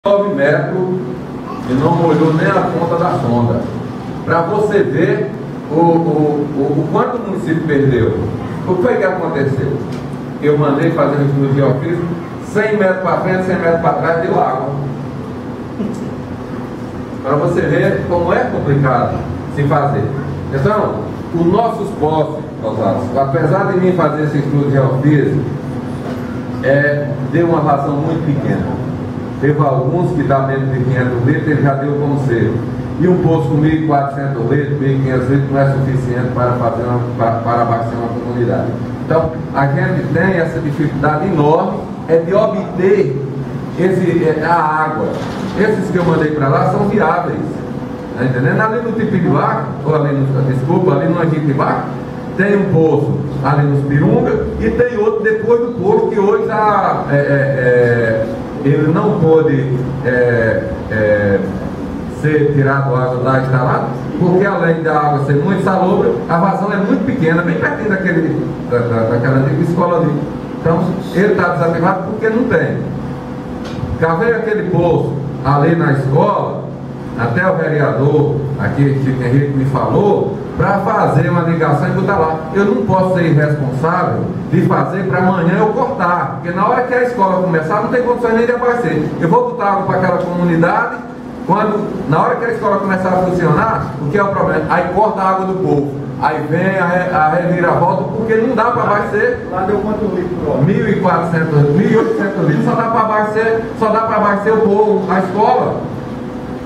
9 metros e não molhou nem a ponta da sonda. Para você ver o quanto o município perdeu. O que foi que aconteceu? Eu mandei fazer um estudo geofísico, 100 metros para frente, 100 metros para trás, deu água. Para você ver como é complicado se fazer. Então, os nossos postes, apesar de mim fazer esse estudo geofísico, deu uma vazão muito pequena. Teve alguns que dá menos de 500 litros, ele já deu conselho. E um poço com 1.400 litros, 1.500 litros não é suficiente para abastecer uma comunidade. Então, a gente tem essa dificuldade enorme de obter a água. Esses que eu mandei para lá são viáveis. Está entendendo? Ali no Tipirivaca, ali no Anjitibaca, tem um poço ali nos Pirunga e tem outro depois do poço que hoje ele não pôde ser tirado água lá instalado, porque além da água ser muito salobra, a vazão é muito pequena, bem pertinho daquela antiga escola ali. Então, ele está desativado porque não tem. Cavei aquele poço ali na escola, até o vereador aqui, Chico Henrique, me falou, para fazer uma ligação e botar lá. Eu não posso ser irresponsável de fazer para amanhã eu cortar, porque na hora que a escola começar não tem condições nem de abastecer. Eu vou botar água para aquela comunidade, na hora que a escola começar a funcionar, o que é o problema? Aí corta a água do povo, aí vem a reviravolta, porque não dá para abastecer. Lá deu quanto litro? 1.400, 1.800 litros, só dá para abastecer o povo, a escola.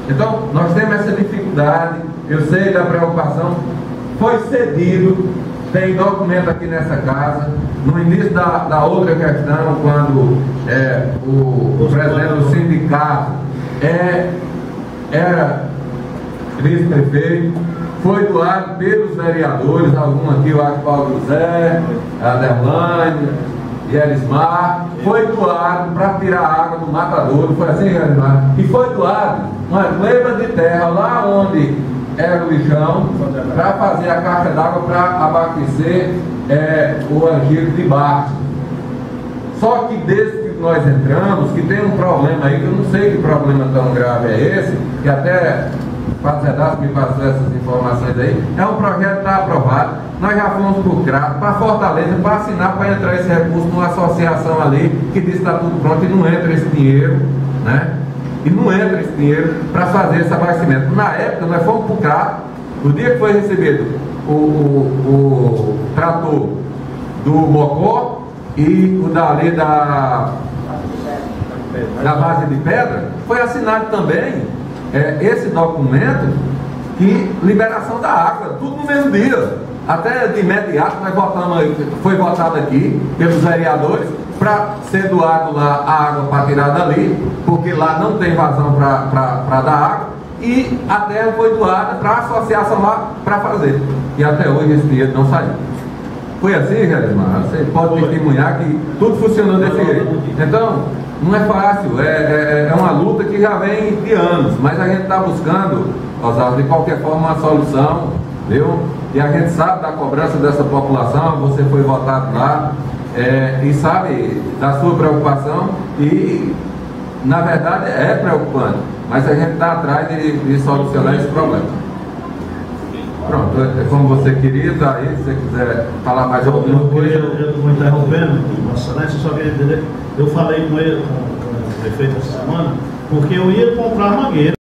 Então, nós temos essa dificuldade, eu sei da preocupação, foi cedido, tem documento aqui nessa casa, no início da outra questão, quando o presidente do sindicato era vice-prefeito, foi doado pelos vereadores, algum aqui, eu acho, Paulo José, Aderlane e Elismar, foi doado para tirar a água do matadouro, foi assim, Elismar? E foi doado uma gleba de terra lá onde era o lixão, para fazer a caixa d'água para abastecer o antigo de baixo. Só que desde que nós entramos, que tem um problema aí, que eu não sei que problema tão grave é esse, que até Fazedasco me passou essas informações aí, é um projeto que está aprovado, nós já fomos para o Crato, para Fortaleza, para assinar para entrar esse recurso numa associação ali, que diz que está tudo pronto e não entra esse dinheiro, né? E não entra esse dinheiro para fazer esse abastecimento. Na época, nós fomos para o Crato, o dia que foi recebido o trator do Mocó e o dali da base de pedra, foi assinado também esse documento que liberação da água, tudo no mesmo dia. Até de imediato foi votado aqui pelos vereadores para ser doado lá a água para tirar dali, porque lá não tem vazão para dar água, e a terra foi doada para a associação lá para fazer. E até hoje esse dinheiro não saiu. Foi assim, Gerismar? Você pode testemunhar que tudo funcionou desse jeito. Então, não é fácil, é uma luta que já vem de anos, mas a gente está buscando, Oswaldo, de qualquer forma, uma solução, viu? E a gente sabe da cobrança dessa população, você foi votado lá, e sabe da sua preocupação, e na verdade é preocupante, mas a gente está atrás de solucionar esse problema. Pronto, como você queria, tá aí, se você quiser falar mais alguma coisa. Eu não vou interrompendo, Vossa Excelência, só queria dizer, eu falei com ele, com o prefeito essa semana, porque eu ia comprar mangueira.